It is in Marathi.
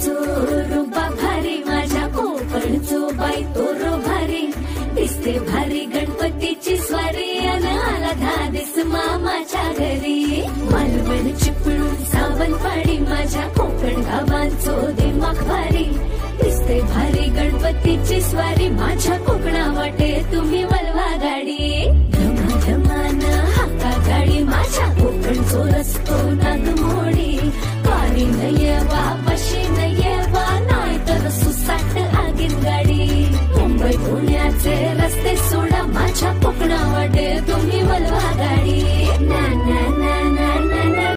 कोकणचो रुबा भारी माझ्या कोकणचो बाई तो रो भारी दिसते भारी गणपतीची स्वारी अन आला धादिस मामाच्या घरी मालवण चिपळूण सावंतवाडी माझ्या कोकण गावांचो दिमाग भारी दिसते भारी गणपतीची स्वारी माझ्या कोकणा वाटे तुम्ही वलवा गाडी धमाधमान हाका गाडी माझ्या कोकणचो रस्तो नागमोडी वारी नयवा पशी नयवा नाही तर सुसाट आगीन गाडी मुंबई पुण्याचे रस्ते सोडा माझ्या कोकणा वाटे तुम्ही वलवा गाडी